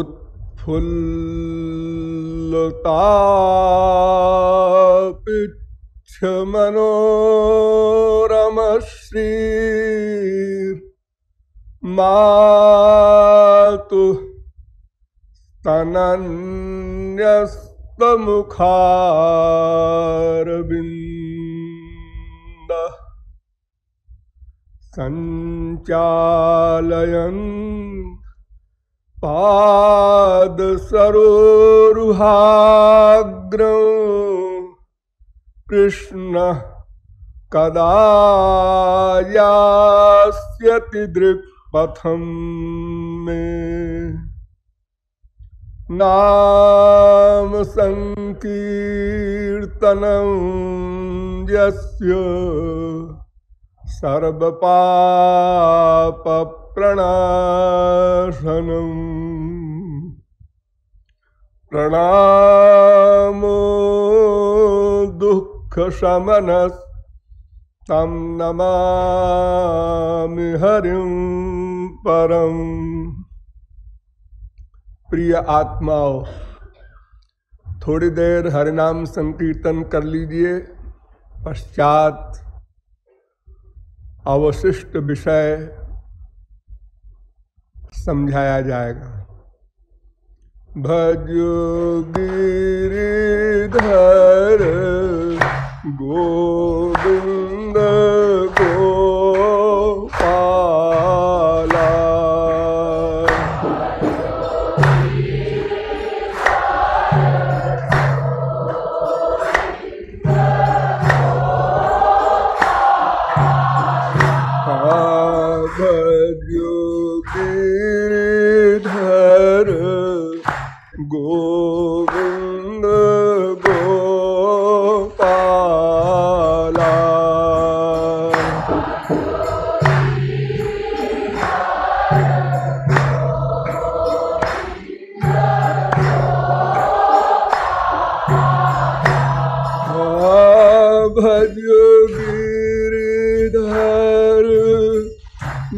उत्फुल्लतापिच्छमनोरमश्री मातुः स्तनन्यस्तमुखारविन्दः सञ्चालयन् पादसरोरुहाग्रं कृष्णः कदा यास्यति दृक्पथं मे। नाम संकीर्तनं यस्य सर्वपापप्रणाशनं प्रणामो दुःखशमनः तं नमामि हरिं परम। प्रिय आत्माओं, थोड़ी देर हरिनाम संकीर्तन कर लीजिए, पश्चात अवशिष्ट विषय समझाया जाएगा। भजो गिरिधर गोविंद गोपाला। भजो गिरिधर गोविंद गोपाला। भजो गिरिधर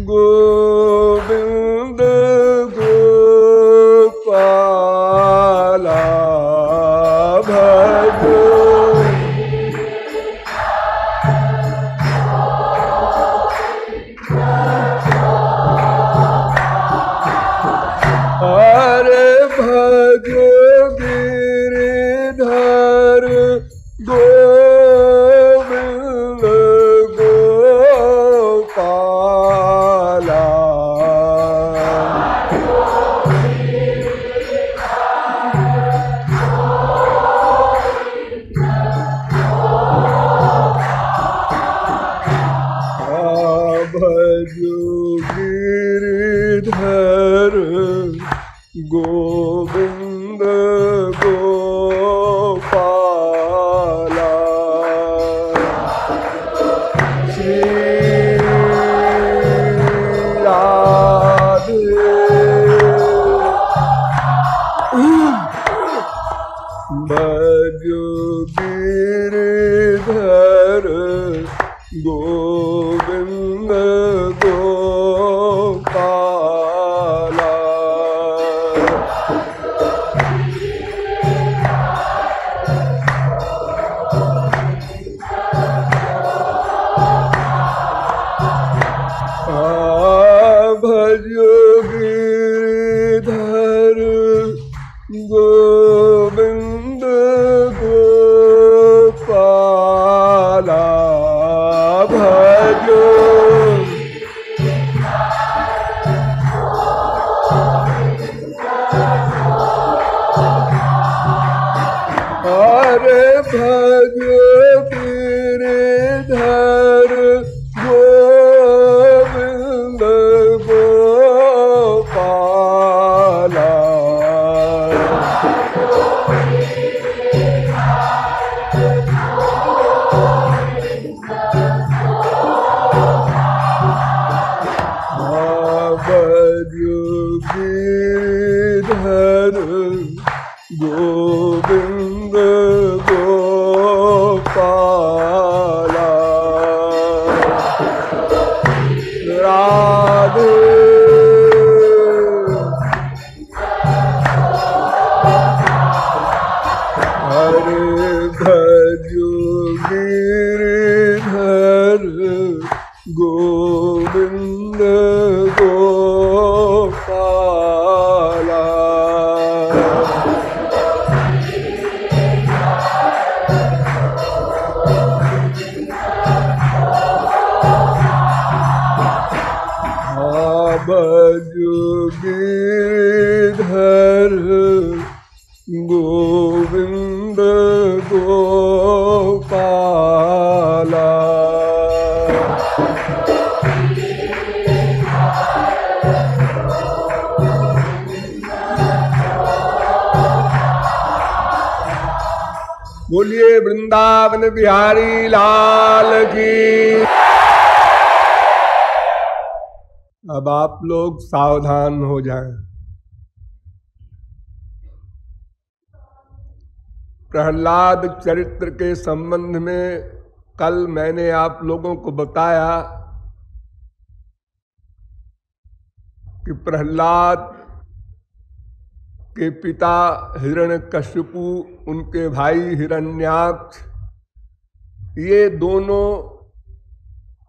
गोविंद गोपाला। भजो अरे भजो गिरिधर गोविंद गोपाला। भजो गिरिधर गोविंद गोपाला। श्री राधे भजो गिरिधर गोविंद गोपाला। भजो गिरिधर गोविंद गोपाला। भजो अरे भजो गिरिधर गोविंद गोपाला। भजो गिरिधर गोविंद गोपाला। राधे हर गोविंद गोपाला। बोलिए वृंदावन बिहारी लाल की। अब आप लोग सावधान हो जाएं। प्रहलाद चरित्र के संबंध में कल मैंने आप लोगों को बताया कि प्रहलाद के पिता हिरण्यकशिपु, उनके भाई हिरण्याक्ष, ये दोनों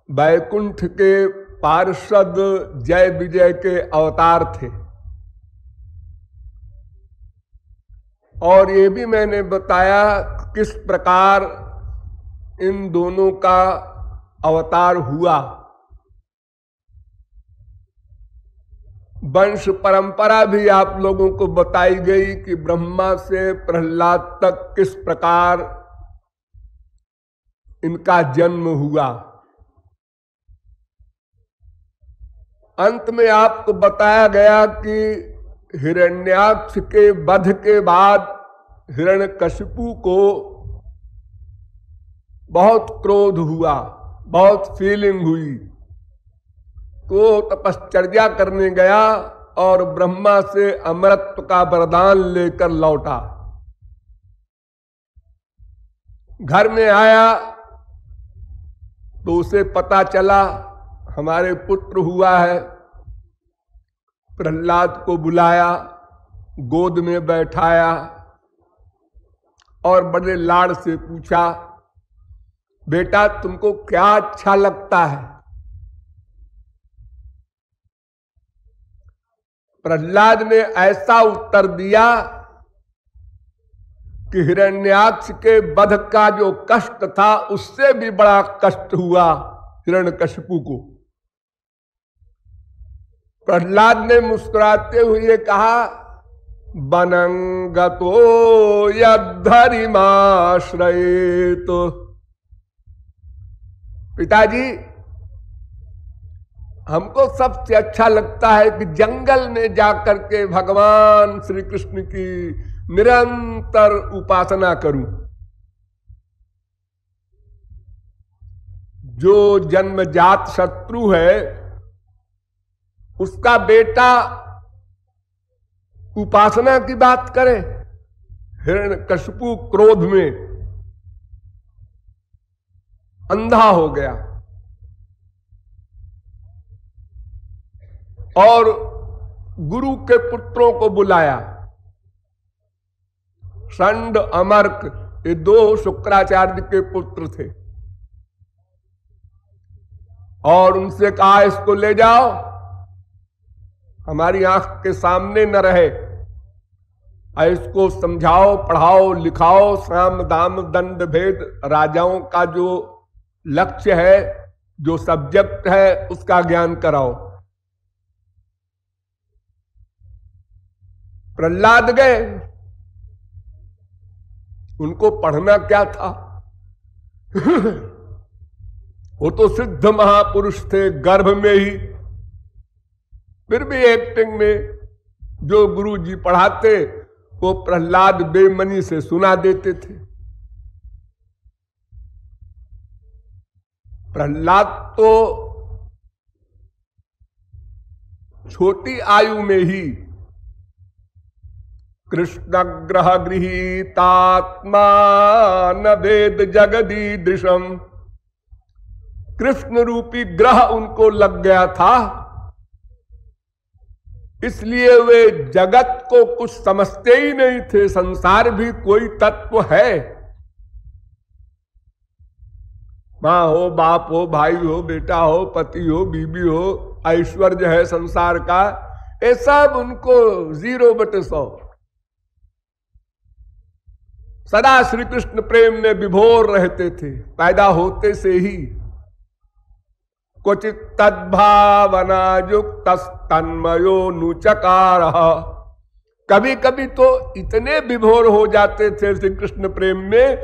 वैकुंठ के पार्षद जय विजय के अवतार थे। और ये भी मैंने बताया किस प्रकार इन दोनों का अवतार हुआ। वंश परंपरा भी आप लोगों को बताई गई कि ब्रह्मा से प्रहलाद तक किस प्रकार इनका जन्म हुआ। अंत में आपको बताया गया कि हिरण्याक्ष के वध के बाद हिरण्यकशिपु को बहुत क्रोध हुआ, बहुत फीलिंग हुई, तो तपश्चर्या करने गया और ब्रह्मा से अमरत्व का वरदान लेकर लौटा। घर में आया तो उसे पता चला हमारे पुत्र हुआ है। प्रहलाद को बुलाया, गोद में बैठाया और बड़े लाड़ से पूछा, बेटा तुमको क्या अच्छा लगता है? प्रहलाद ने ऐसा उत्तर दिया कि हिरण्याक्ष के वध का जो कष्ट था उससे भी बड़ा कष्ट हुआ हिरण्यकशिपु को। प्रहलाद ने मुस्कुराते हुए कहा, बनंगतो यद्धरिमाश्रयेत। पिताजी, हमको सबसे अच्छा लगता है कि जंगल में जाकर के भगवान श्री कृष्ण की निरंतर उपासना करूं। जो जन्मजात शत्रु है उसका बेटा उपासना की बात करे। हिरण्यकशिपु क्रोध में अंधा हो गया और गुरु के पुत्रों को बुलाया। षंड, अमर्क, ये दो शुक्राचार्य के पुत्र थे और उनसे कहा इसको ले जाओ, हमारी आंख के सामने न रहे, इसको समझाओ, पढ़ाओ, लिखाओ, साम दाम दंड भेद राजाओं का जो लक्ष्य है, जो सब्जेक्ट है, उसका ज्ञान कराओ। प्रहलाद गए, उनको पढ़ना क्या था वो तो सिद्ध महापुरुष थे गर्भ में ही, फिर भी एक्टिंग में जो गुरु जी पढ़ाते वो प्रहलाद बेमनी से सुना देते थे। प्रहलाद तो छोटी आयु में ही कृष्ण ग्रह गृहीतात्मा न वेद जगदीदृशम, कृष्ण रूपी ग्रह उनको लग गया था, इसलिए वे जगत को कुछ समझते ही नहीं थे। संसार भी कोई तत्व है, मां हो, बाप हो, भाई हो, बेटा हो, पति हो, बीबी हो, ऐश्वर्य है संसार का, ये सब उनको 0/100। सदा श्री कृष्ण प्रेम में विभोर रहते थे पैदा होते से ही। क्वचित तद्भावना युक्त तन्मयो नुचकार कभी कभी तो इतने विभोर हो जाते थे श्री कृष्ण प्रेम में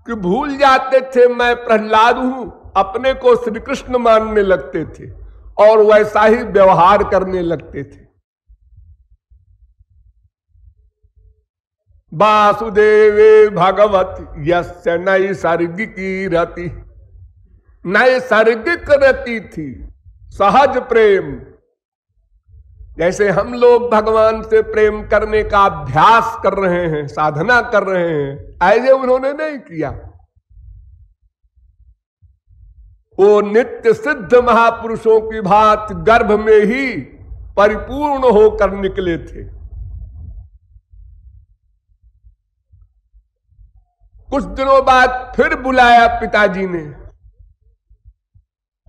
कि भूल जाते थे मैं प्रहलाद हूं, अपने को श्री कृष्ण मानने लगते थे और वैसा ही व्यवहार करने लगते थे। वासुदेवे भगवत यस्य नैसर्गिकी रति, नैसर्गिक रति थी, सहज प्रेम। जैसे हम लोग भगवान से प्रेम करने का अभ्यास कर रहे हैं, साधना कर रहे हैं, ऐसे उन्होंने नहीं किया। वो नित्य सिद्ध महापुरुषों की भांति गर्भ में ही परिपूर्ण होकर निकले थे। कुछ दिनों बाद फिर बुलाया पिताजी ने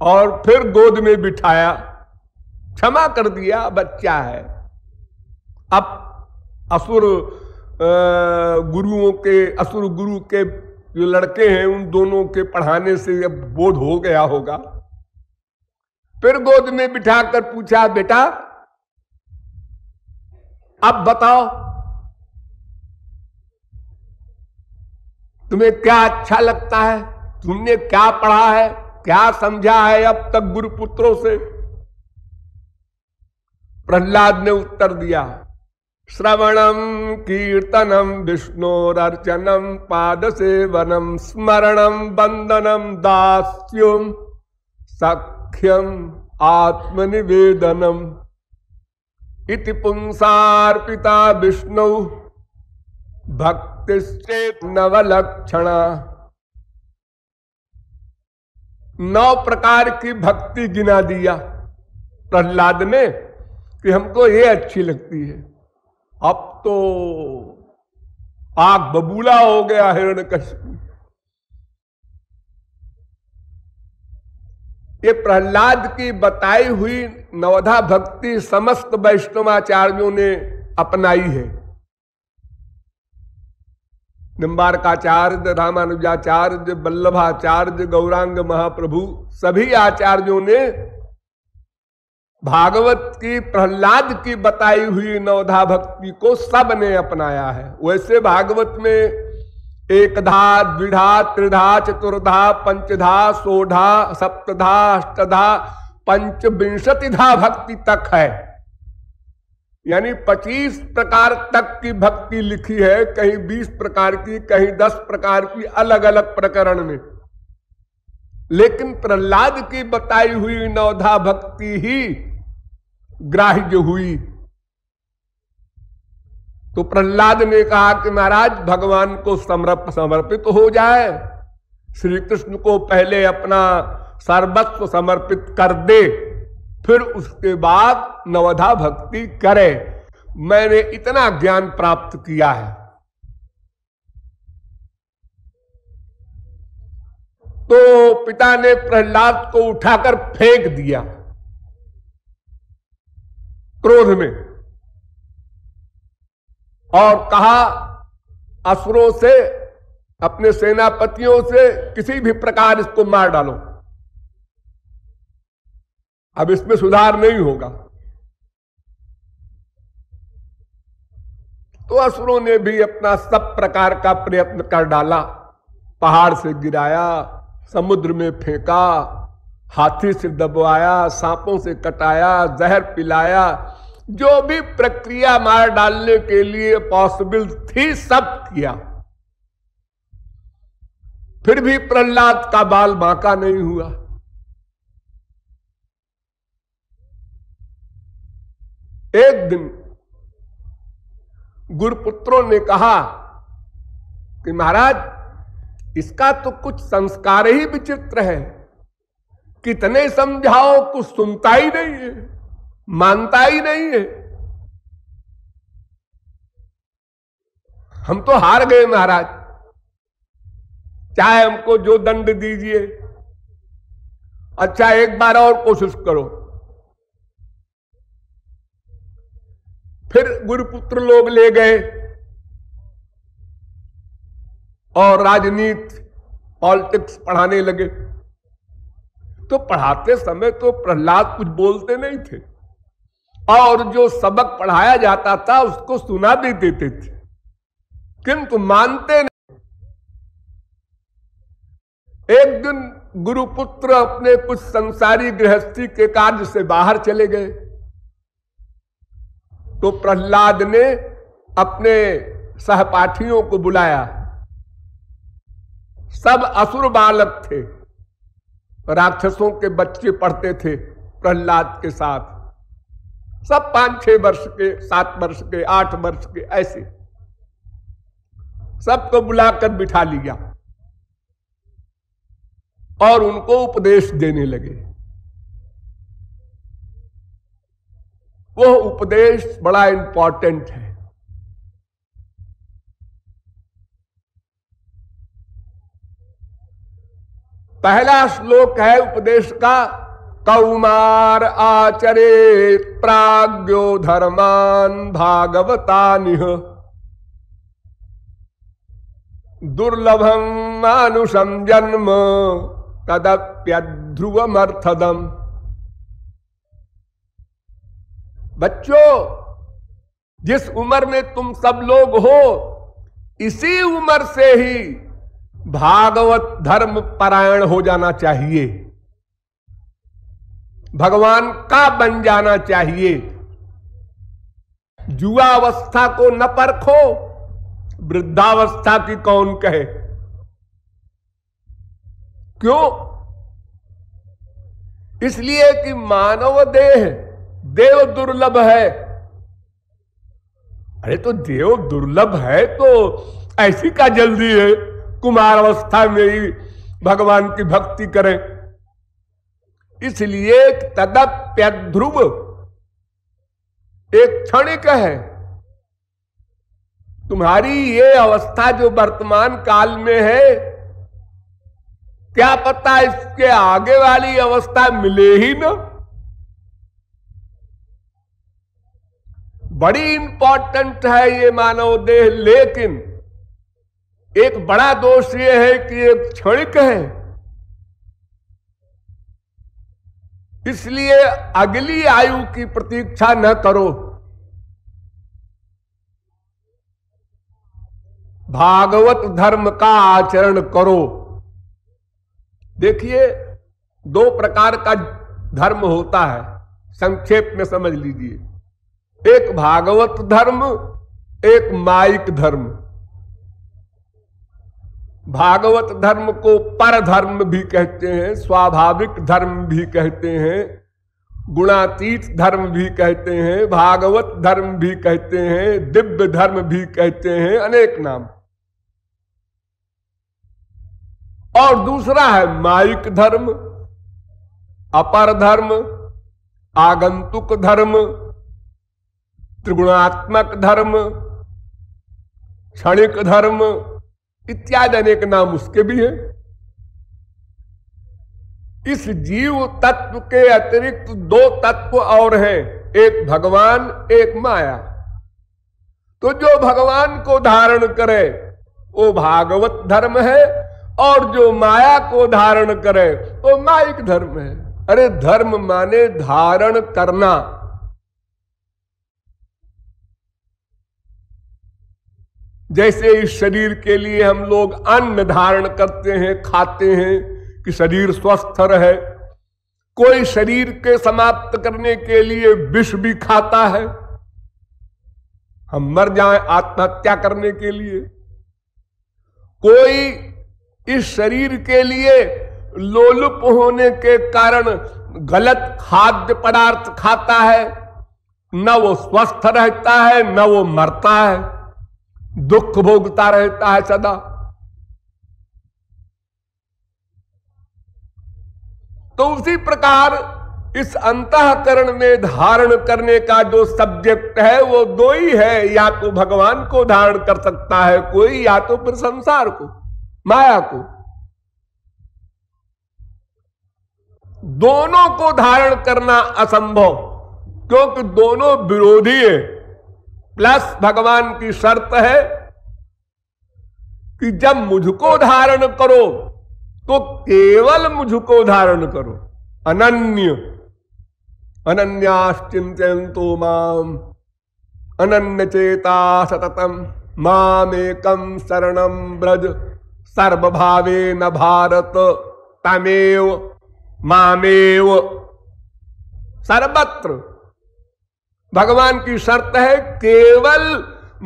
और फिर गोद में बिठाया, क्षमा कर दिया, बच्चा है। अब असुर गुरु के जो लड़के हैं उन दोनों के पढ़ाने से अब बोध हो गया होगा। फिर गोद में बिठाकर पूछा, बेटा अब बताओ तुम्हें क्या अच्छा लगता है, तुमने क्या पढ़ा है, क्या समझा है अब तक गुरुपुत्रों से। प्रहलाद ने उत्तर दिया, श्रवणम कीर्तनम विष्णोरर्चनम पाद सेवनम स्मरणम वंदनम दास्यम सख्यम आत्मनिवेदनम इति पुंसार्पिता विष्णु भक्तिश्चेत नवलक्षणा। 9 प्रकार की भक्ति गिना दिया प्रहलाद ने कि हमको ये अच्छी लगती है। अब तो आग बबूला हो गया हिरण्यकशिपु। ये प्रहलाद की बताई हुई नवधा भक्ति समस्त वैष्णवाचार्यों ने अपनाई है। निम्बारकाचार्य, रामानुजाचार्य, वल्लभाचार्य, गौरांग महाप्रभु, सभी आचार्यों ने भागवत की प्रहलाद की बताई हुई नवधा भक्ति को सब ने अपनाया है। वैसे भागवत में एकधा, द्विधा, त्रिधा, चतुर्धा, पंचधा, सोढ़ा, सप्तधा, अष्टधा, पंचविंशतिधा भक्ति तक है, यानी 25 प्रकार तक की भक्ति लिखी है, कहीं 20 प्रकार की, कहीं 10 प्रकार की, अलग अलग प्रकरण में। लेकिन प्रहलाद की बताई हुई नवधा भक्ति ही ग्राह्य हुई। तो प्रहलाद ने कहा कि महाराज भगवान को समर्पित हो जाए, श्री कृष्ण को पहले अपना सर्वस्व समर्पित कर दे, फिर उसके बाद नवधा भक्ति करे। मैंने इतना ज्ञान प्राप्त किया है। तो पिता ने प्रहलाद को उठाकर फेंक दिया क्रोध में और कहा, असुरों से, अपने सेनापतियों से किसी भी प्रकार इसको मार डालो, अब इसमें सुधार नहीं होगा। तो असुरों ने भी अपना सब प्रकार का प्रयत्न कर डाला, पहाड़ से गिराया, समुद्र में फेंका, हाथी से दबवाया, सांपों से कटाया, जहर पिलाया, जो भी प्रक्रिया मार डालने के लिए पॉसिबल थी सब किया। फिर भी प्रहलाद का बाल बांका नहीं हुआ। एक दिन गुरुपुत्रों ने कहा कि महाराज इसका तो कुछ संस्कार ही विचित्र है, कितने समझाओ कुछ सुनता ही नहीं है, मानता ही नहीं है। हम तो हार गए महाराज, चाहे हमको जो दंड दीजिए, अच्छा एक बार और कोशिश करो। फिर गुरुपुत्र लोग ले गए और राजनीति, पॉलिटिक्स पढ़ाने लगे। तो पढ़ाते समय तो प्रहलाद कुछ बोलते नहीं थे, और जो सबक पढ़ाया जाता था उसको सुना भी देते थे, किंतु मानते नहीं। एक दिन गुरुपुत्र अपने कुछ संसारी गृहस्थी के कार्य से बाहर चले गए, तो प्रहलाद ने अपने सहपाठियों को बुलाया। सब असुर बालक थे, राक्षसों के बच्चे पढ़ते थे प्रहलाद के साथ, सब 5-6 वर्ष के, 7 वर्ष के, 8 वर्ष के, ऐसे सबको बुलाकर बिठा लिया और उनको उपदेश देने लगे। वो उपदेश बड़ा इंपॉर्टेंट है। पहला श्लोक है उपदेश का, कौमार आचरे प्राज्ञो धर्मान भागवतानिह दुर्लभं मानुषं जन्म तदप्यध्रुवमर्थदम। बच्चों, जिस उम्र में तुम सब लोग हो, इसी उम्र से ही भागवत धर्म परायण हो जाना चाहिए, भगवान का बन जाना चाहिए। युवावस्था को न परखो, वृद्धावस्था की कौन कहे। क्यों? इसलिए कि मानव देह देव दुर्लभ है। अरे तो देव दुर्लभ है तो ऐसी का जल्दी है कुमार अवस्था में ही भगवान की भक्ति करें। इसलिए तदप्यध्रुव एक क्षणिक है। तुम्हारी ये अवस्था जो वर्तमान काल में है, क्या पता इसके आगे वाली अवस्था मिले ही ना। बड़ी इंपॉर्टेंट है ये मानव देह, लेकिन एक बड़ा दोष ये है कि ये क्षणिक है। इसलिए अगली आयु की प्रतीक्षा न करो। भागवत धर्म का आचरण करो। देखिए, 2 प्रकार का धर्म होता है, संक्षेप में समझ लीजिए। एक भागवत धर्म, एक माइक धर्म। भागवत धर्म को पर धर्म भी कहते हैं, स्वाभाविक धर्म भी कहते हैं, गुणातीत धर्म भी कहते हैं, भागवत धर्म भी कहते हैं, दिव्य धर्म भी कहते हैं, अनेक नाम। और दूसरा है माइक धर्म, अपर धर्म, आगंतुक धर्म, त्रिगुणात्मक धर्म, क्षणिक धर्म इत्यादि अनेक नाम उसके भी हैं। इस जीव तत्व के अतिरिक्त 2 तत्व और हैं, एक भगवान, एक माया। तो जो भगवान को धारण करे वो भागवत धर्म है, और जो माया को धारण करे वो माइक धर्म है। अरे धर्म माने धारण करना। जैसे इस शरीर के लिए हम लोग अन्न धारण करते हैं, खाते हैं कि शरीर स्वस्थ रहे। कोई शरीर के समाप्त करने के लिए विष भी खाता है, हम मर जाएं आत्महत्या करने के लिए। कोई इस शरीर के लिए लोलुप होने के कारण गलत खाद्य पदार्थ खाता है, न वो स्वस्थ रहता है न वो मरता है, दुख भोगता रहता है सदा। तो उसी प्रकार इस अंतःकरण में धारण करने का जो सब्जेक्ट है वो 2 ही है, या तो भगवान को धारण कर सकता है कोई, या तो फिर संसार को, माया को। दोनों को धारण करना असंभव, क्योंकि दोनों विरोधी है। प्लस भगवान की शर्त है कि जब मुझको धारण करो तो केवल मुझको धारण करो, अनन्य। अनन्याश्चिन्तयन्तो माम अनन्यचेता सततम मामेकं शरणं व्रज सर्वभावेन भारत तमेव मामेव। सर्वत्र भगवान की शर्त है केवल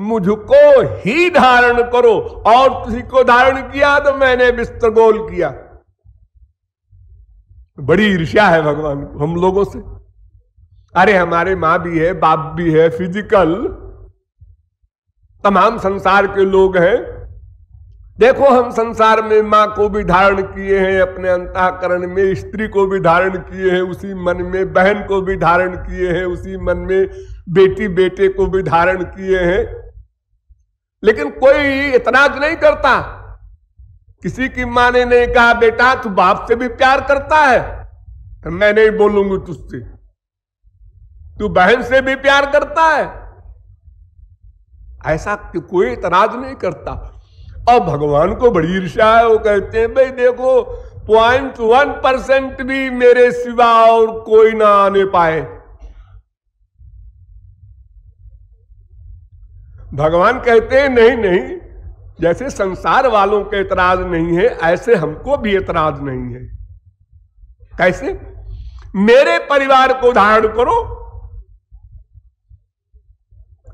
मुझको ही धारण करो, और किसी को धारण किया तो मैंने विस्तृगोल किया। बड़ी ईर्ष्या है भगवान को हम लोगों से। अरे हमारे मां भी है, बाप भी है, फिजिकल तमाम संसार के लोग हैं। देखो हम संसार में मां को भी धारण किए हैं, अपने अंतःकरण में स्त्री को भी धारण किए हैं, उसी मन में बहन को भी धारण किए हैं, उसी मन में बेटी बेटे को भी धारण किए हैं। लेकिन कोई इतराज नहीं करता। किसी की मां ने नहीं कहा बेटा तू बाप से भी प्यार करता है, तो मैं नहीं बोलूंगी तुझसे। तू बहन से भी प्यार करता है, ऐसा कोई इतराज नहीं करता। और भगवान को बड़ी ईर्ष्या है। वो कहते हैं भाई देखो 0.1% भी मेरे सिवा और कोई ना आने पाए। भगवान कहते हैं नहीं नहीं, जैसे संसार वालों के इतराज नहीं है ऐसे हमको भी इतराज नहीं है। कैसे? मेरे परिवार को धारण करो।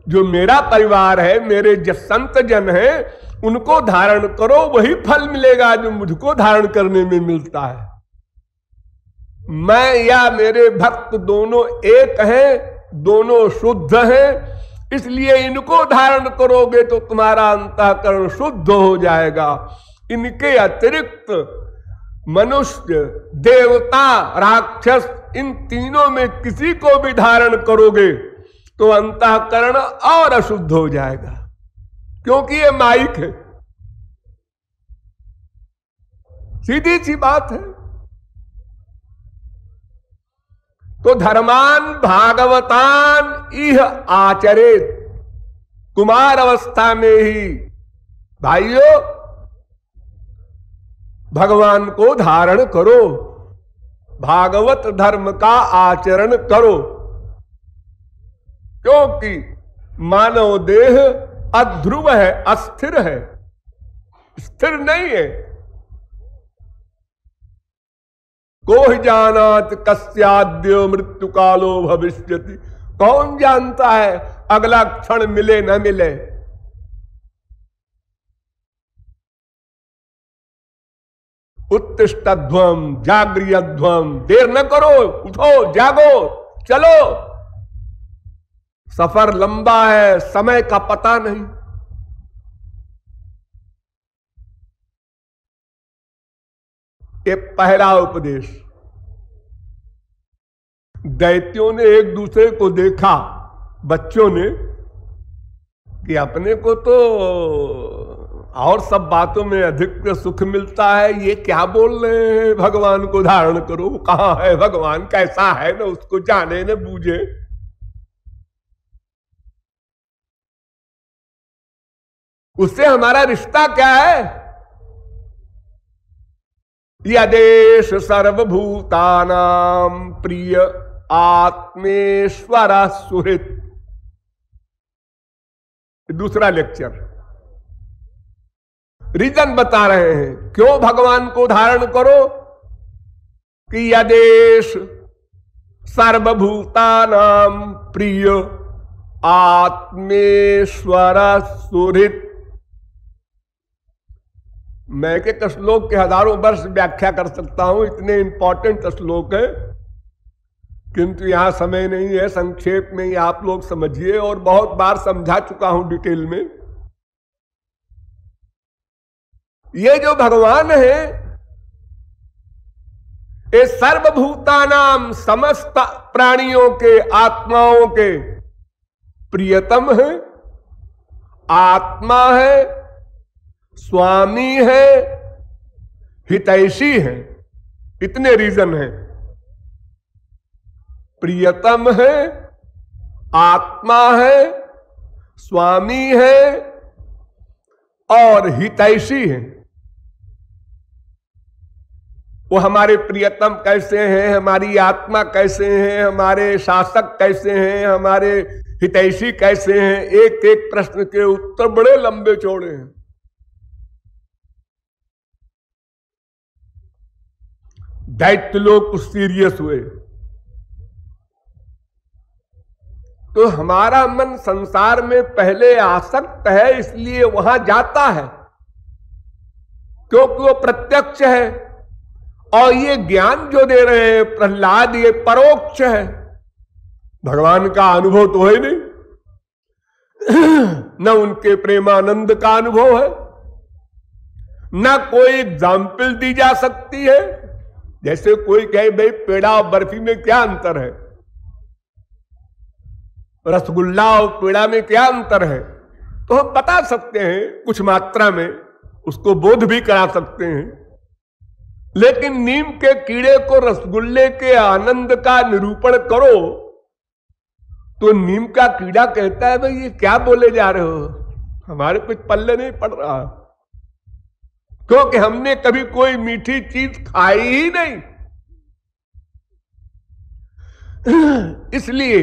जो मेरा परिवार है, मेरे जो संत जन है, उनको धारण करो, वही फल मिलेगा जो मुझको धारण करने में मिलता है। मैं या मेरे भक्त दोनों एक हैं, दोनों शुद्ध हैं, इसलिए इनको धारण करोगे तो तुम्हारा अंतःकरण शुद्ध हो जाएगा। इनके अतिरिक्त मनुष्य, देवता, राक्षस, इन तीनों में किसी को भी धारण करोगे तो अंतःकरण और अशुद्ध हो जाएगा, क्योंकि ये माइक है। सीधी सी बात है। तो धर्मान भागवतान इह आचरेत। कुमार अवस्था में ही भाइयों भगवान को धारण करो, भागवत धर्म का आचरण करो, क्योंकि मानव देह अध्रुव है, अस्थिर है, स्थिर नहीं है। कोई जानात कस्याद्य मृत्यु कालो भविष्यति। कौन जानता है अगला क्षण मिले न मिले। उत्तिष्ठध्वम जागृयध्वम। देर न करो, उठो, जागो, चलो। सफर लंबा है, समय का पता नहीं। ये पहला उपदेश। दैत्यों ने एक दूसरे को देखा, बच्चों ने, कि अपने को तो और सब बातों में अधिक सुख मिलता है, ये क्या बोल रहे हैं भगवान को धारण करो। कहां है भगवान, कैसा है, न उसको जाने न बूझे। उससे हमारा रिश्ता क्या है? यदेश सर्वभूतानां प्रिय आत्मेश्वर सुहृत। दूसरा लेक्चर। रीजन बता रहे हैं क्यों भगवान को धारण करो, कि यदेश सर्वभूतानां प्रिय आत्मेश्वर सुहृत। मैं एक श्लोक के हजारों वर्ष व्याख्या कर सकता हूं, इतने इंपॉर्टेंट श्लोक है, किंतु यहां समय नहीं है। संक्षेप में ही आप लोग समझिए, और बहुत बार समझा चुका हूं डिटेल में। ये जो भगवान है, ये सर्वभूतानाम, समस्त प्राणियों के, आत्माओं के प्रियतम है, आत्मा है, स्वामी है, हितैषी है। इतने रीजन हैं। प्रियतम है, आत्मा है, स्वामी है और हितैषी है। वो हमारे प्रियतम कैसे हैं, हमारी आत्मा कैसे हैं, हमारे शासक कैसे हैं, हमारे हितैषी कैसे हैं, एक एक प्रश्न के उत्तर बड़े लंबे चौड़े हैं। दैत्य लोग कुछ सीरियस हुए तो हमारा मन संसार में पहले आसक्त है, इसलिए वहां जाता है क्योंकि वो प्रत्यक्ष है। और ये ज्ञान जो दे रहे हैं प्रहलाद, ये परोक्ष है, भगवान का अनुभव तो है नहीं, न उनके प्रेमानंद का अनुभव है, न कोई एग्जाम्पल दी जा सकती है। जैसे कोई कहे भाई पेड़ा और बर्फी में क्या अंतर है, रसगुल्ला और पेड़ा में क्या अंतर है, तो हम बता सकते हैं कुछ मात्रा में, उसको बोध भी करा सकते हैं। लेकिन नीम के कीड़े को रसगुल्ले के आनंद का निरूपण करो तो नीम का कीड़ा कहता है भाई ये क्या बोले जा रहे हो, हमारे कुछ पल्ले नहीं पड़ रहा, क्योंकि हमने कभी कोई मीठी चीज खाई ही नहीं। इसलिए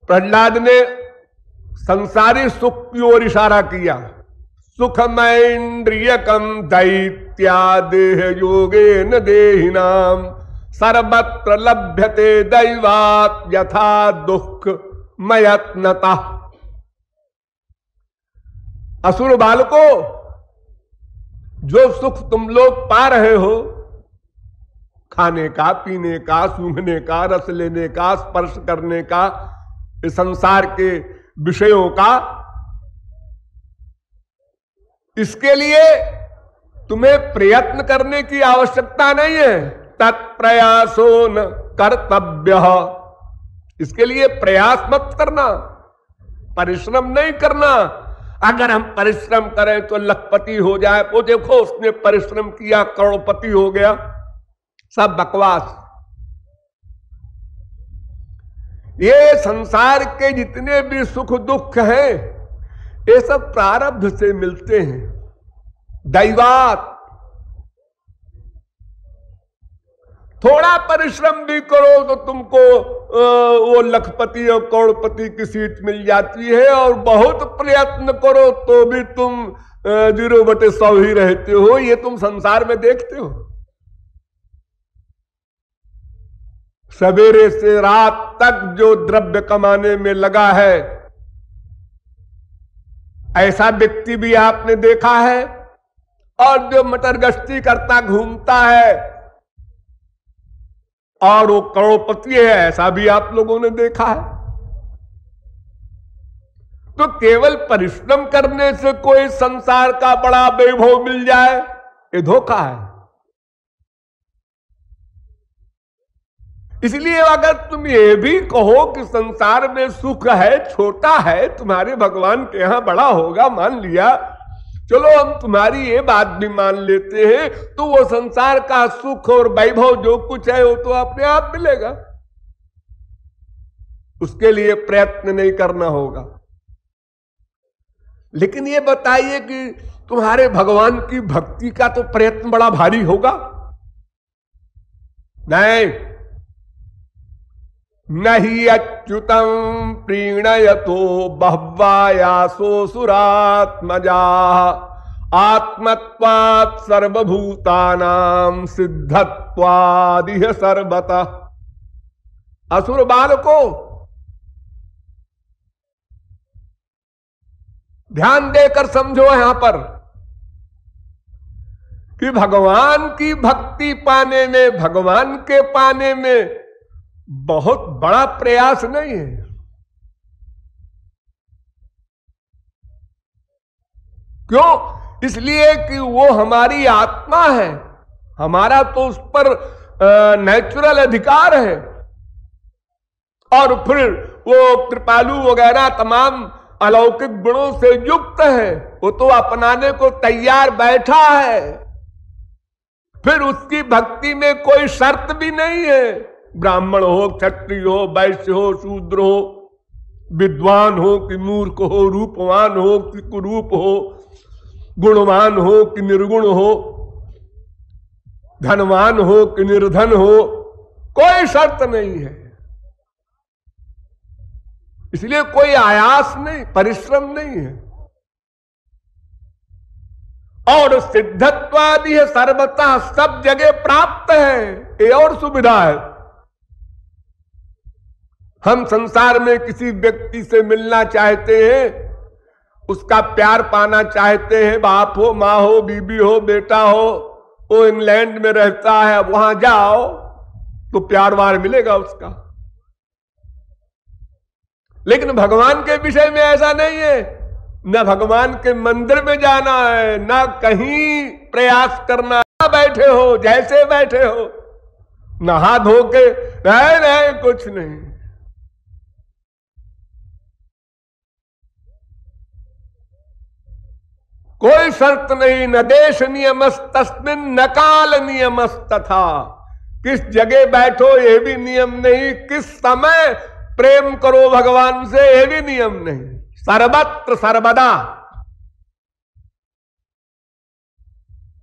प्रहलाद ने संसारी सुख की ओर इशारा किया। सुखमैन्द्रियकम दैत्यादेह योगेन देहिनाम सर्वत्र लभ्यते दैवात् यथा दुख मयत्नता। असुर बालको, जो सुख तुम लोग पा रहे हो, खाने का, पीने का, सूंघने का, रस लेने का, स्पर्श करने का, इस संसार के विषयों का, इसके लिए तुम्हें प्रयत्न करने की आवश्यकता नहीं है। तत्प्रयासो न कर्तव्य, इसके लिए प्रयास मत करना, परिश्रम नहीं करना। अगर हम परिश्रम करें तो लखपति हो जाए, वो देखो उसने परिश्रम किया करोड़पति हो गया, सब बकवास। ये संसार के जितने भी सुख दुख हैं ये सब प्रारब्ध से मिलते हैं, दैवात। थोड़ा परिश्रम भी करो तो तुमको वो लखपति और करोड़पति की सीट मिल जाती है, और बहुत प्रयत्न करो तो भी तुम 0/100 ही रहते हो। ये तुम संसार में देखते हो। सवेरे से रात तक जो द्रव्य कमाने में लगा है, ऐसा व्यक्ति भी आपने देखा है, और जो मटर गश्ती करता घूमता है और वो करोड़पति है, ऐसा भी आप लोगों ने देखा है। तो केवल परिश्रम करने से कोई संसार का बड़ा वैभव मिल जाए, ये धोखा है। इसलिए अगर तुम ये भी कहो कि संसार में सुख है, छोटा है, तुम्हारे भगवान के यहां बड़ा होगा, मान लिया, चलो हम तुम्हारी ये बात भी मान लेते हैं, तो वो संसार का सुख और वैभव जो कुछ है वो तो अपने आप मिलेगा, उसके लिए प्रयत्न नहीं करना होगा। लेकिन ये बताइए कि तुम्हारे भगवान की भक्ति का तो प्रयत्न बड़ा भारी होगा? नहीं। नहीं अच्युतम प्रीणयतो बह्वायासो सुरात्मजा आत्मत्वात् सर्वभूतानां सिद्धत्वादिह सर्वतः। असुर बालको, ध्यान देकर समझो यहां पर कि भगवान की भक्ति पाने में, भगवान के पाने में बहुत बड़ा प्रयास नहीं है। क्यों? इसलिए कि वो हमारी आत्मा है, हमारा तो उस पर नेचुरल अधिकार है, और फिर वो कृपालु वगैरह तमाम अलौकिक गुणों से युक्त है, वो तो अपनाने को तैयार बैठा है। फिर उसकी भक्ति में कोई शर्त भी नहीं है, ब्राह्मण हो, क्षत्रिय हो, वैश्य हो, शूद्र हो, विद्वान हो कि मूर्ख हो, रूपवान हो कि कुरूप हो, गुणवान हो कि निर्गुण हो, धनवान हो कि निर्धन हो, कोई शर्त नहीं है। इसलिए कोई आयास नहीं, परिश्रम नहीं है। और सिद्धत्वादि है सर्वतः, सब जगह प्राप्त है, ये और सुविधा है। हम संसार में किसी व्यक्ति से मिलना चाहते हैं, उसका प्यार पाना चाहते हैं, बाप हो, माँ हो, बीबी हो, बेटा हो, वो इंग्लैंड में रहता है, वहां जाओ तो प्यार वार मिलेगा उसका। लेकिन भगवान के विषय में ऐसा नहीं है। न भगवान के मंदिर में जाना है, न कहीं प्रयास करना, न बैठे हो जैसे बैठे हो, नहा धो के रहे कुछ नहीं। कोई शर्त नहीं, न देश नियमस तस्मिन् न काल नियमस तथा। किस जगह बैठो ये भी नियम नहीं, किस समय प्रेम करो भगवान से ये भी नियम नहीं, सर्वत्र सर्वदा।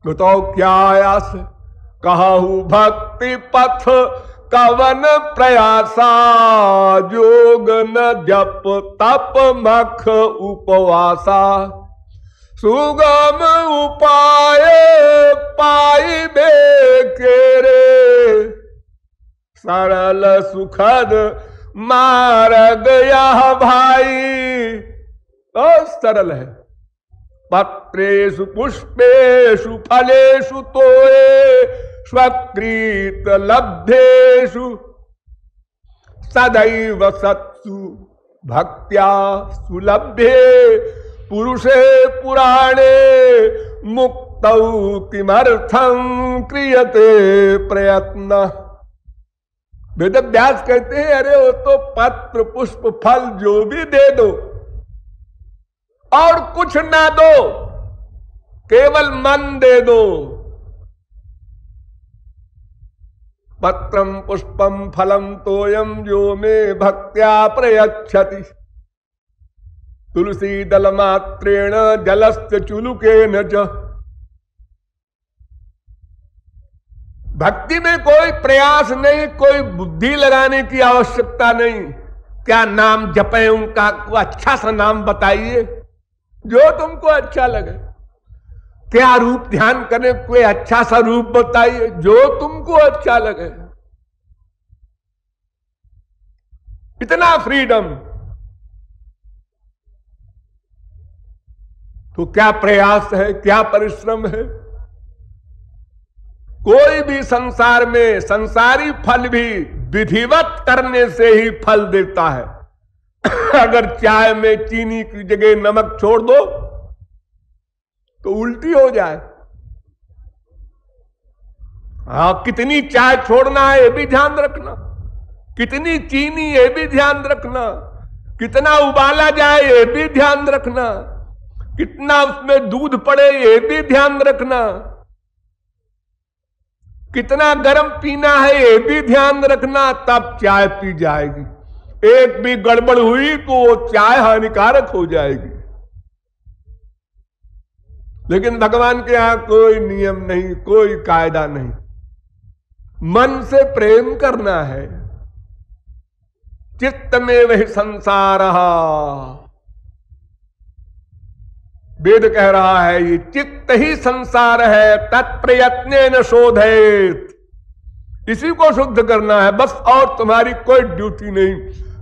बताओ क्या आयास है। कहूं भक्ति पथ कवन प्रयासा, जोग न जप तप मख उपवासा। सुगम उपाय पाई बेकेरे, सरल सुखद मार्ग यह भाई। बहुत सरल है। पत्रेषु पुष्पेषु फलेषु तोये, स्वकृत लब्धेषु सदैव सत्सु भक्त्या सुलभ्ये। पुरुषे पुराणे मुक्तौ किमर्थं क्रियते प्रयत्न। वेद व्यास कहते हैं, अरे वो तो पत्र पुष्प फल जो भी दे दो और कुछ ना दो, केवल मन दे दो। पत्रम पुष्पम फलम तोयम जो में भक्त्या प्रयच्छति। तुलसी दल मात्रेण जलस्य चुलुकेन च। भक्ति में कोई प्रयास नहीं, कोई बुद्धि लगाने की आवश्यकता नहीं। क्या नाम जपे उनका, को अच्छा सा नाम बताइए जो तुमको अच्छा लगे। क्या रूप ध्यान करें, कोई अच्छा सा रूप बताइए जो तुमको अच्छा लगे। इतना फ्रीडम। तो क्या प्रयास है, क्या परिश्रम है। कोई भी संसार में संसारी फल भी विधिवत करने से ही फल देता है। अगर चाय में चीनी की जगह नमक छोड़ दो तो उल्टी हो जाए। हाँ, कितनी चाय छोड़ना है ये भी ध्यान रखना, कितनी चीनी ये भी ध्यान रखना, कितना उबाला जाए ये भी ध्यान रखना, कितना उसमें दूध पड़े ये भी ध्यान रखना, कितना गर्म पीना है ये भी ध्यान रखना, तब चाय पी जाएगी। एक भी गड़बड़ हुई तो वो चाय हानिकारक हो जाएगी। लेकिन भगवान के यहां कोई नियम नहीं, कोई कायदा नहीं। मन से प्रेम करना है। चित्त में वही संसार। वेद कह रहा है ये चित्त ही संसार है, तत्प्रयत्नेन शोधेत। इसी को शुद्ध करना है बस, और तुम्हारी कोई ड्यूटी नहीं।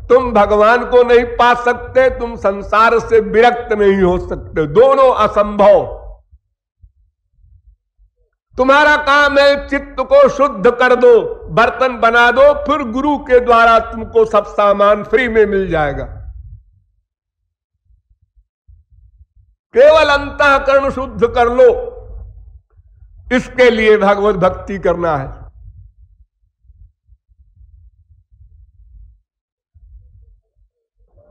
तुम भगवान को नहीं पा सकते, तुम संसार से विरक्त नहीं हो सकते, दोनों असंभव। तुम्हारा काम है चित्त को शुद्ध कर दो, बर्तन बना दो, फिर गुरु के द्वारा तुमको सब सामान फ्री में मिल जाएगा। केवल अंतःकरण शुद्ध कर लो, इसके लिए भगवत भक्ति करना है।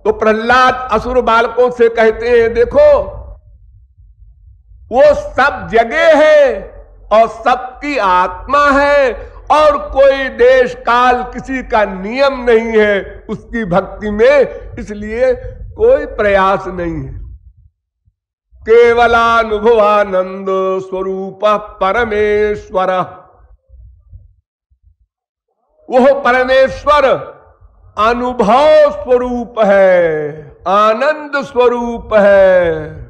तो प्रहलाद असुर बालकों से कहते हैं, देखो वो सब जगह है और सबकी आत्मा है, और कोई देश काल किसी का नियम नहीं है उसकी भक्ति में, इसलिए कोई प्रयास नहीं है। केवलानुभवानंद स्वरूप परमेश्वर। वह परमेश्वर अनुभव स्वरूप है, आनंद स्वरूप है।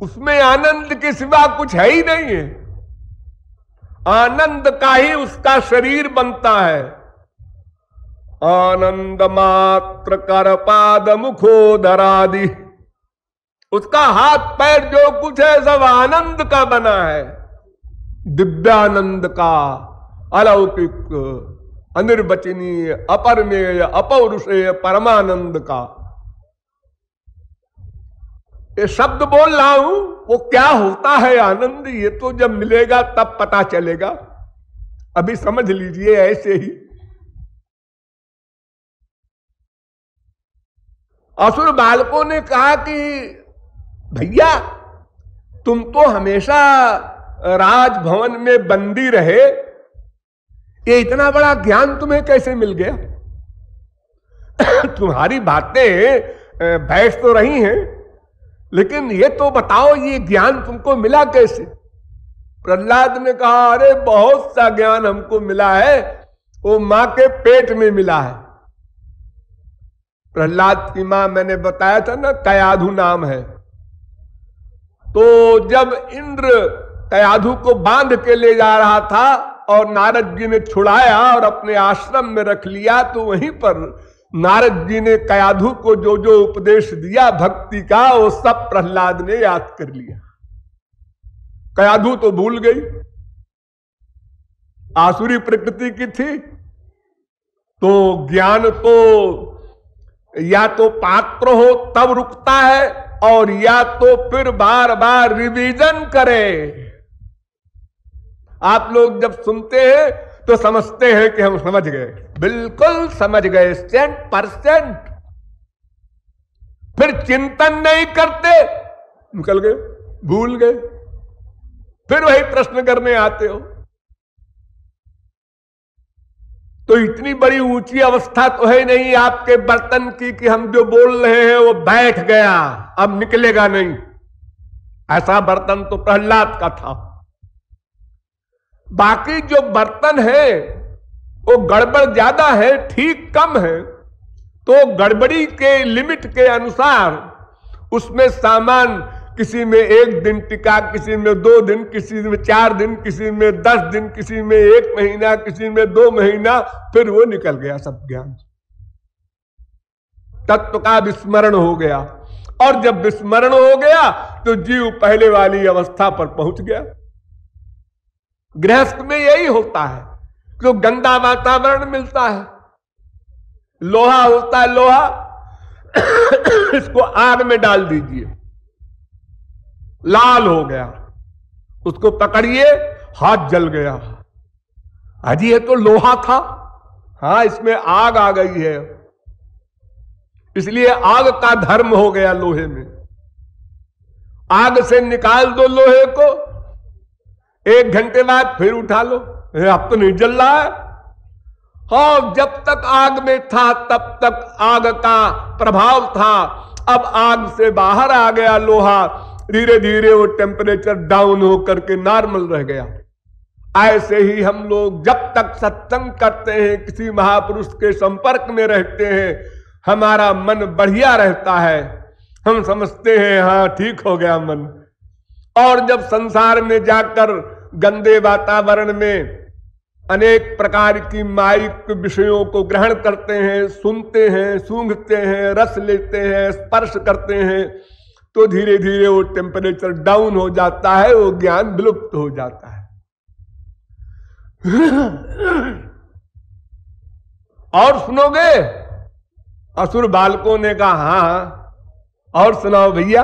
उसमें आनंद के सिवा कुछ है ही नहीं है। आनंद का ही उसका शरीर बनता है। आनंद मात्र कर पाद मुखोदरादि, उसका हाथ पैर जो कुछ है सब आनंद का बना है, दिव्यानंद का, अलौकिक, अनिर्वचनीय, अपरमेय, अपौरुषेय परमानंद का। ये शब्द बोल रहा हूं, वो क्या होता है आनंद, ये तो जब मिलेगा तब पता चलेगा। अभी समझ लीजिए ऐसे ही। असुर बालकों ने कहा कि भैया तुम तो हमेशा राजभवन में बंदी रहे, ये इतना बड़ा ज्ञान तुम्हें कैसे मिल गया? तुम्हारी बातें बैठ तो रही हैं, लेकिन ये तो बताओ ये ज्ञान तुमको मिला कैसे? प्रहलाद ने कहा अरे बहुत सा ज्ञान हमको मिला है, वो मां के पेट में मिला है। प्रहलाद की मां मैंने बताया था ना, कयाधु नाम है। तो जब इंद्र कयाधु को बांध के ले जा रहा था और नारद जी ने छुड़ाया और अपने आश्रम में रख लिया, तो वहीं पर नारद जी ने कयाधु को जो जो उपदेश दिया भक्ति का, वो सब प्रहलाद ने याद कर लिया। कयाधु तो भूल गई, आसुरी प्रकृति की थी, तो ज्ञान तो या तो पात्र हो तब रुकता है, और या तो फिर बार बार रिवीजन करे। आप लोग जब सुनते हैं तो समझते हैं कि हम समझ गए, बिल्कुल समझ गए 100%। फिर चिंतन नहीं करते, निकल गए, भूल गए, फिर वही प्रश्न करने आते हो। तो इतनी बड़ी ऊंची अवस्था तो है नहीं आपके बर्तन की कि हम जो बोल रहे हैं वो बैठ गया, अब निकलेगा नहीं। ऐसा बर्तन तो प्रहलाद का था। बाकी जो बर्तन है वो गड़बड़ ज्यादा है, ठीक कम है, तो गड़बड़ी के लिमिट के अनुसार उसमें सामान किसी में 1 दिन टिका, किसी में 2 दिन, किसी में 4 दिन, किसी में 10 दिन, किसी में 1 महीना, किसी में 2 महीना, फिर वो निकल गया सब ज्ञान। तत्व का विस्मरण हो गया, और जब विस्मरण हो गया तो जीव पहले वाली अवस्था पर पहुंच गया। गृहस्थ में यही होता है, जो गंदा वातावरण मिलता है, लोहा होता है, लोहा इसको आग में डाल दीजिए, लाल हो गया, उसको पकड़िए, हाथ जल गया। अजी ये तो लोहा था, हाँ इसमें आग आ गई है, इसलिए आग का धर्म हो गया लोहे में। आग से निकाल दो लोहे को, 1 घंटे बाद फिर उठा लो, अब तो नहीं जल रहा है। हाँ, जब तक आग में था तब तक आग का प्रभाव था, अब आग से बाहर आ गया लोहा, धीरे धीरे वो टेम्परेचर डाउन होकर के नॉर्मल रह गया। ऐसे ही हम लोग जब तक सत्संग करते हैं, किसी महापुरुष के संपर्क में रहते हैं, हमारा मन बढ़िया रहता है, हम समझते हैं हाँ ठीक हो गया मन। और जब संसार में जाकर गंदे वातावरण में अनेक प्रकार की माइक विषयों को ग्रहण करते हैं, सुनते हैं, सूंघते हैं, रस लेते हैं, स्पर्श करते हैं, तो धीरे धीरे वो टेम्परेचर डाउन हो जाता है, वो ज्ञान विलुप्त हो जाता है। और सुनोगे? असुर बालकों ने कहा हाँ, और सुनाओ भैया।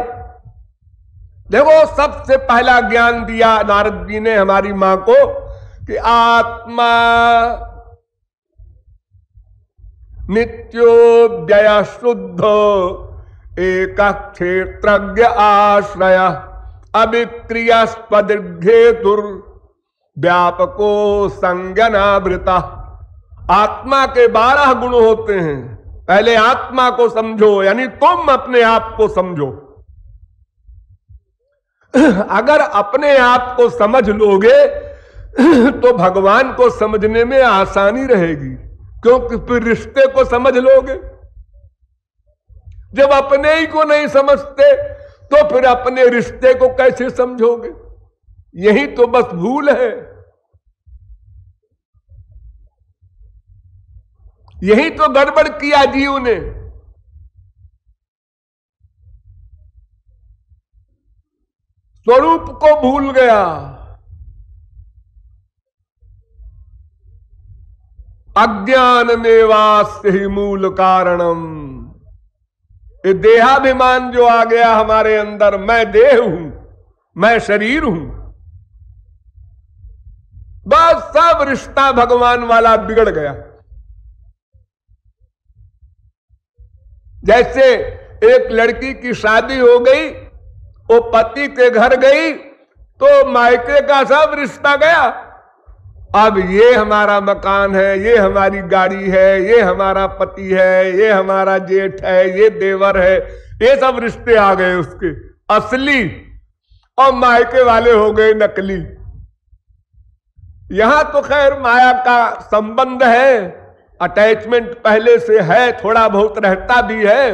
देखो, सबसे पहला ज्ञान दिया नारद जी ने हमारी मां को कि आत्मा नित्यो व्यय शुद्ध एक क्षेत्रज्ञ आश्रय अविक्रियास्पदीर्घेतुर व्यापको संज्ञानावृता। आत्मा के 12 गुण होते हैं, पहले आत्मा को समझो, यानी तुम अपने आप को समझो। अगर अपने आप को समझ लोगे तो भगवान को समझने में आसानी रहेगी, क्योंकि फिर रिश्ते को समझ लोगे। जब अपने ही को नहीं समझते तो फिर अपने रिश्ते को कैसे समझोगे? यही तो बस भूल है, यही तो गड़बड़ किया जीव ने। स्वरूप को भूल गया, अज्ञान में वास्य ही मूल कारणम। ये देहाभिमान जो आ गया हमारे अंदर, मैं देह हूं, मैं शरीर हूं, बस सब रिश्ता भगवान वाला बिगड़ गया। जैसे एक लड़की की शादी हो गई, वो पति के घर गई तो मायके का सब रिश्ता गया। अब ये हमारा मकान है, ये हमारी गाड़ी है, ये हमारा पति है, ये हमारा जेठ है, ये देवर है, ये सब रिश्ते आ गए उसके असली, और मायके वाले हो गए नकली। यहां तो खैर माया का संबंध है, अटैचमेंट पहले से है, थोड़ा बहुत रहता भी है,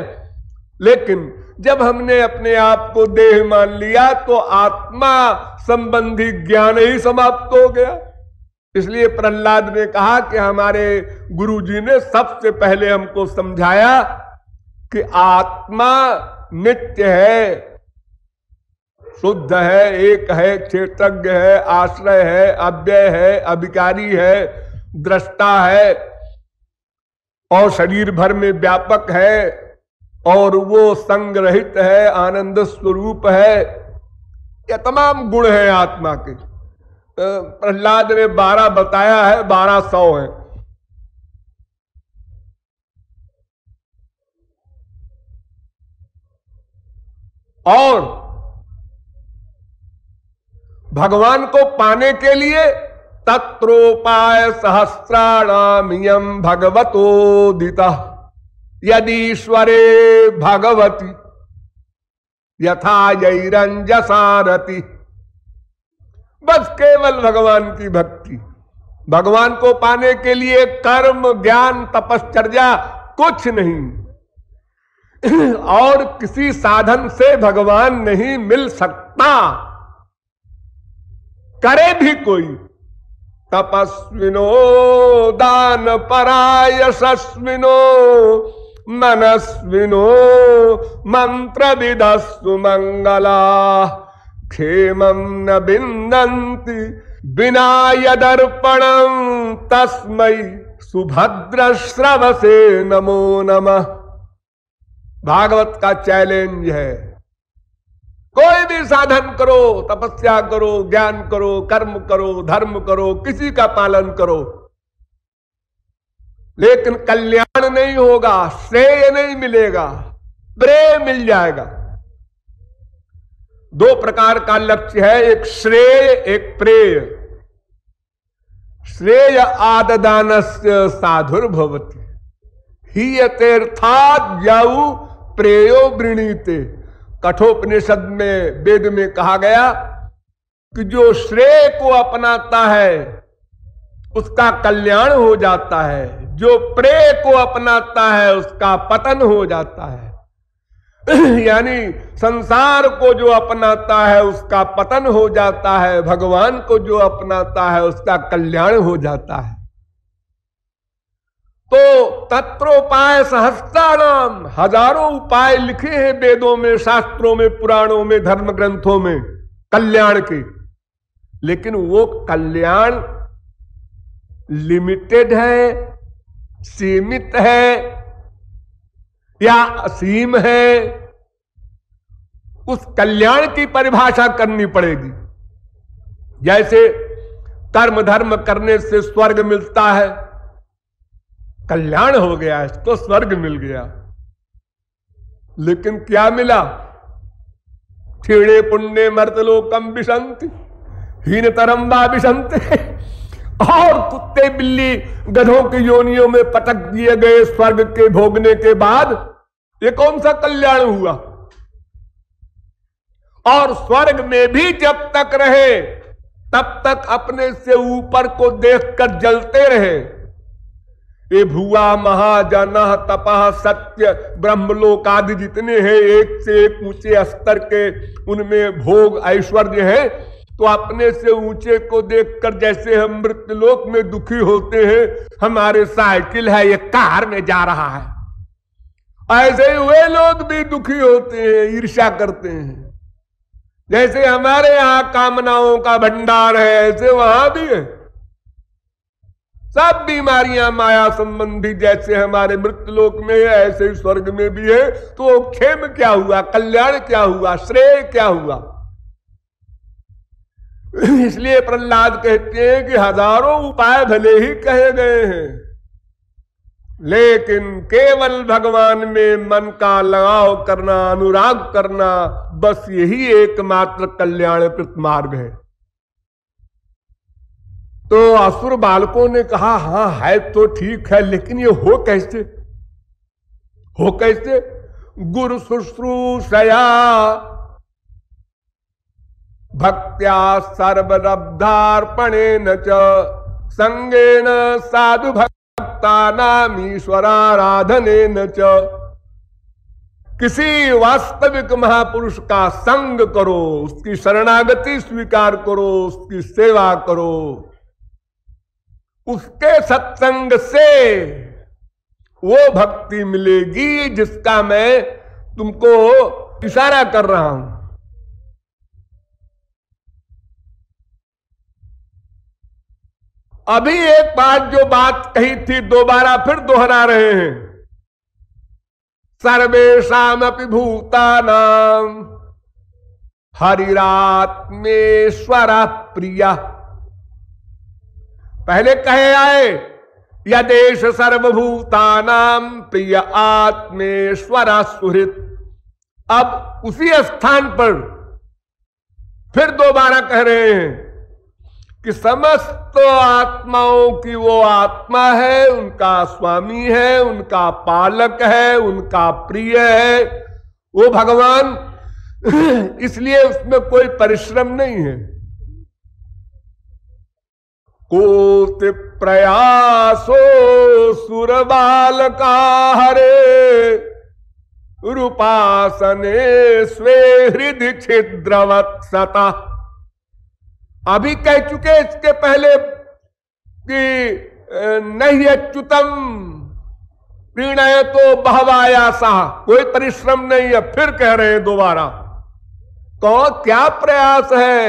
लेकिन जब हमने अपने आप को देह मान लिया तो आत्मा संबंधी ज्ञान ही समाप्त हो गया। इसलिए प्रहलाद ने कहा कि हमारे गुरुजी ने सबसे पहले हमको समझाया कि आत्मा नित्य है, शुद्ध है, एक है, क्षेत्रज्ञ है, आश्रय है, अव्यय है, अभिकारी है, दृष्टा है और शरीर भर में व्यापक है, और वो संग रहित है, आनंद स्वरूप है। ये तमाम गुण हैं आत्मा के। प्रहलाद ने 12 बताया है, 1200 है। और भगवान को पाने के लिए तत्रोपाय सहस्राणामियम भगवतोदिता यदीश्वरे भगवती यथा जैरंजसारति। बस केवल भगवान की भक्ति। भगवान को पाने के लिए कर्म, ज्ञान, तपश्चर्या कुछ नहीं, और किसी साधन से भगवान नहीं मिल सकता, करे भी कोई। तपस्विनो दान परायशस्विनो मनस्विनो मंत्र विदस्तु मंगला क्षेमं न बिंदन्ति बिना यदर्पणं तस्मै सुभद्र श्रवसे नमो नमः। भागवत का चैलेंज है, कोई भी साधन करो, तपस्या करो, ज्ञान करो, कर्म करो, धर्म करो, किसी का पालन करो, लेकिन कल्याण नहीं होगा, श्रेय नहीं मिलेगा, प्रेम मिल जाएगा। 2 प्रकार का लक्ष्य है, एक श्रेय, एक प्रेय। श्रेय आददानस्य साधुर्भवति हीयतेर्थात् यौ प्रेयो वृणीते। कठोपनिषद में, वेद में कहा गया कि जो श्रेय को अपनाता है उसका कल्याण हो जाता है, जो प्रेय को अपनाता है उसका पतन हो जाता है। यानी संसार को जो अपनाता है उसका पतन हो जाता है, भगवान को जो अपनाता है उसका कल्याण हो जाता है। तो तत्रोपाय सहस्राणाम, हजारों उपाय लिखे हैं वेदों में, शास्त्रों में, पुराणों में, धर्म ग्रंथों में कल्याण के, लेकिन वो कल्याण लिमिटेड है, सीमित है या असीम है। उस कल्याण की परिभाषा करनी पड़ेगी। जैसे कर्म धर्म करने से स्वर्ग मिलता है, कल्याण हो गया, इसको स्वर्ग मिल गया, लेकिन क्या मिला? क्षीणे पुण्य मर्तलोकम विशंति हीनतरम वा विशंति। और कुत्ते बिल्ली गधों की योनियों में पटक दिए गए स्वर्ग के भोगने के बाद ये कौन सा कल्याण हुआ? और स्वर्ग में भी जब तक रहे तब तक अपने से ऊपर को देखकर जलते रहे। ये भुआ महाजना तपह सत्य ब्रह्मलोक आदि जितने हैं एक से एक ऊंचे स्तर के, उनमें भोग ऐश्वर्य है, तो अपने से ऊंचे को देखकर जैसे हम मृत्युलोक में दुखी होते हैं, हमारे साइकिल है ये कार में जा रहा है, ऐसे ही वे लोग भी दुखी होते हैं, ईर्ष्या करते हैं। जैसे हमारे यहां कामनाओं का भंडार है ऐसे वहां भी है। सब बीमारियां माया संबंधी जैसे हमारे मृत्युलोक में है ऐसे ही स्वर्ग में भी है। तो क्षेम क्या हुआ, कल्याण क्या हुआ, श्रेय क्या हुआ? इसलिए प्रहलाद कहते हैं कि हजारों उपाय भले ही कहे गए हैं, लेकिन केवल भगवान में मन का लगाव करना, अनुराग करना, बस यही एकमात्र कल्याणकृत मार्ग है। तो असुर बालकों ने कहा हां है तो ठीक है, लेकिन ये हो कैसे? हो कैसे? गुरु शुश्रूषया भक्त्या सर्वरब्धार्पणेन च संगेन साधु भक्तानाम ईश्वराराधनेन च। किसी वास्तविक महापुरुष का संग करो, उसकी शरणागति स्वीकार करो, उसकी सेवा करो, उसके सत्संग से वो भक्ति मिलेगी जिसका मैं तुमको इशारा कर रहा हूं। अभी एक बात जो बात कही थी दोबारा फिर दोहरा रहे हैं। सर्वेषामपि भूतानां हरिरात्मेश्वर प्रिया। पहले कहे आए यदेश सर्वभूतानां प्रिय आत्मेश्वर सुहृत। अब उसी स्थान पर फिर दोबारा कह रहे हैं कि समस्त आत्माओं की वो आत्मा है, उनका स्वामी है, उनका पालक है, उनका प्रिय है वो भगवान। इसलिए उसमें कोई परिश्रम नहीं है। कोटि प्रयासो सुरबालका हरे रूपासने स्वे हृदय छिद्रवत्सता। अभी कह चुके इसके पहले कि नहीं अच्युतम प्रीणय तो बहवायासा, कोई परिश्रम नहीं है। फिर कह रहे हैं दोबारा तो क्या प्रयास है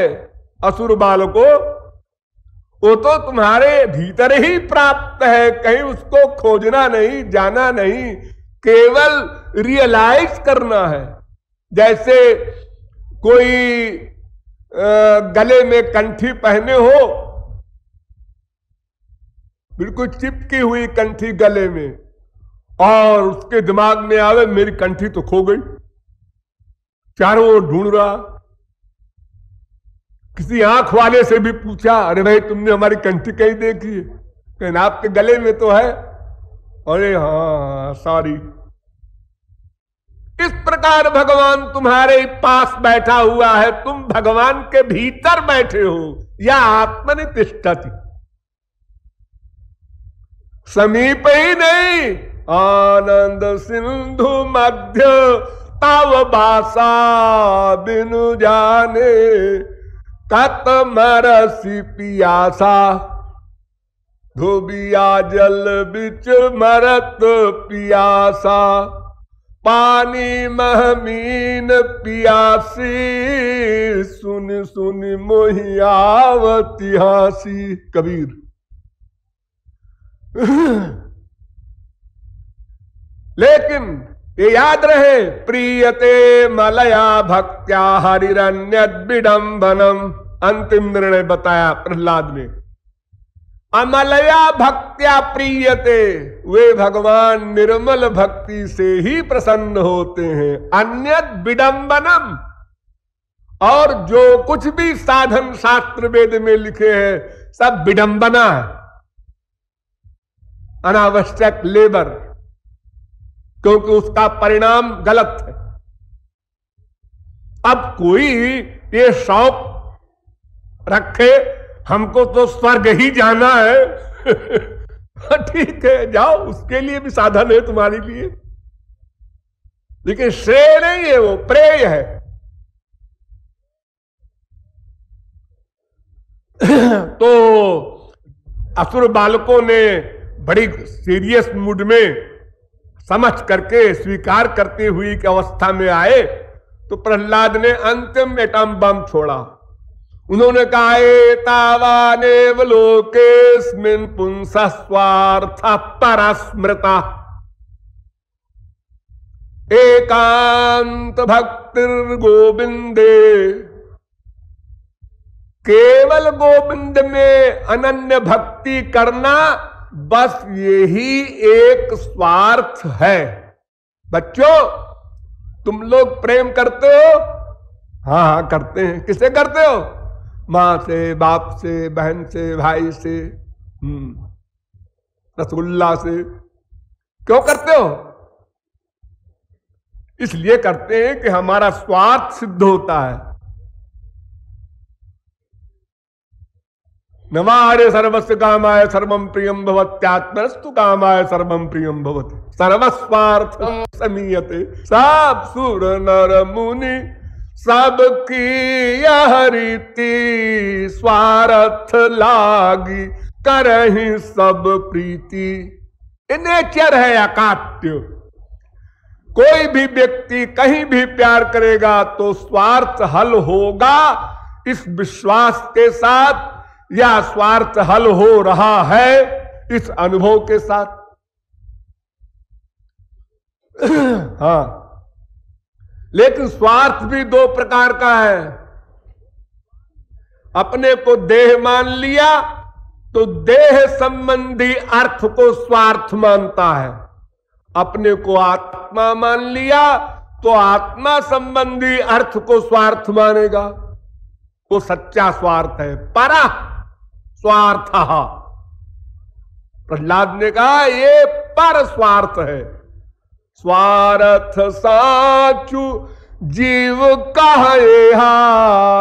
असुर बालको? वो तो तुम्हारे भीतर ही प्राप्त है, कहीं उसको खोजना नहीं, जाना नहीं, केवल रियलाइज करना है। जैसे कोई गले में कंठी पहने हो, बिल्कुल चिपकी हुई कंठी गले में, और उसके दिमाग में आवे मेरी कंठी तो खो गई, चारों ओर ढूंढ रहा। किसी आंख वाले से भी पूछा अरे भाई तुमने हमारी कंठी कहीं देखी है? कहना आपके गले में तो है। अरे हाँ सॉरी। इस प्रकार भगवान तुम्हारे पास बैठा हुआ है, तुम भगवान के भीतर बैठे हो। या आत्मनि तिष्ठति, समीप ही नहीं, आनंद सिंधु मध्य तव भाषा बिनु जाने कत मरसी पियासा। धोबिया जल बिच मरत पियासा, पानी महमीन पियासी, सुन सुन मोहि आवती हासी। कबीर। लेकिन ये याद रहे, प्रियते मलया भक्त्या हरिरन्यद विडंबनम। अंतिम निर्णय बताया प्रहलाद ने। अमलया भक्त्या प्रियते, वे भगवान निर्मल भक्ति से ही प्रसन्न होते हैं। अन्यद विडंबनम, और जो कुछ भी साधन शास्त्र वेद में लिखे हैं सब विडंबना है, अनावश्यक लेबर, क्योंकि उसका परिणाम गलत है। अब कोई ये शौक रखे हमको तो स्वर्ग ही जाना है ठीक है, जाओ, उसके लिए भी साधन है तुम्हारे लिए, लेकिन श्रेय नहीं है, वो प्रेय है। तो असुर बालकों ने बड़ी सीरियस मूड में समझ करके स्वीकार करते हुए की अवस्था में आए, तो प्रहलाद ने अंतिम एटम बम छोड़ा। उन्होंने कहा एतावानेव लोकेस्मिन् पुंसः स्वार्थः परस्मृता एकांत भक्तिर् गोविंदे, केवल गोविंद में अनन्य भक्ति करना, बस यही एक स्वार्थ है। बच्चों, तुम लोग प्रेम करते हो? हाँ हाँ करते हैं। किससे करते हो? मां से, बाप से, बहन से, भाई से, रसगुल्ला से। क्यों करते हो? इसलिए करते हैं कि हमारा स्वार्थ सिद्ध होता है। नमारे सर्वस्व कामाय सर्वम प्रियम भवत्यात्मनस्तु कामाय सर्वम प्रियम भवति सर्वस्वार्थम समीयते। सब सुर नर मुनि सबकी यह रीति, स्वार्थ लागी करहि सब प्रीति। ये नेचर है अकाट्य। कोई भी व्यक्ति कहीं भी प्यार करेगा तो स्वार्थ हल होगा, इस विश्वास के साथ, या स्वार्थ हल हो रहा है इस अनुभव के साथ। हाँ, लेकिन स्वार्थ भी दो प्रकार का है। अपने को देह मान लिया तो देह संबंधी अर्थ को स्वार्थ मानता है, अपने को आत्मा मान लिया तो आत्मा संबंधी अर्थ को स्वार्थ मानेगा। वो सच्चा स्वार्थ है, परा स्वार्थ। प्रहलाद ने कहा ये पर स्वार्थ है। स्वार्थ साचु जीव कहा,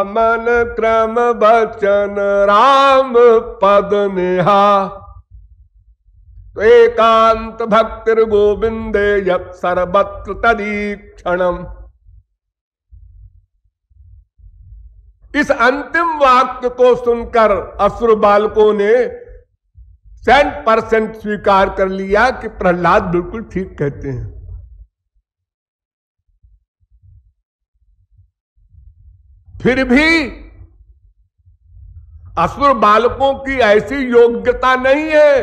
मन क्रम बचन राम पद नेहा। तो एकांत भक्तिर गोविंदे यत् सर्वत्र तदीक्षणम। इस अंतिम वाक्य को सुनकर असुर बालकों ने 100% स्वीकार कर लिया कि प्रहलाद बिल्कुल ठीक कहते हैं। फिर भी असुर बालकों की ऐसी योग्यता नहीं है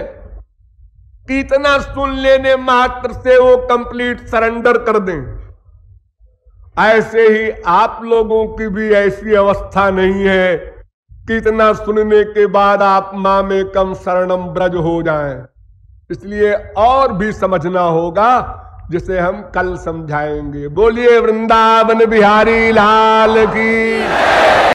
कि इतना सुन लेने मात्र से वो कंप्लीट सरेंडर कर दें। ऐसे ही आप लोगों की भी ऐसी अवस्था नहीं है कि इतना सुनने के बाद आप मां में कम शरणम ब्रज हो जाएं। इसलिए और भी समझना होगा, जिसे हम कल समझाएंगे। बोलिए वृंदावन बिहारी लाल की।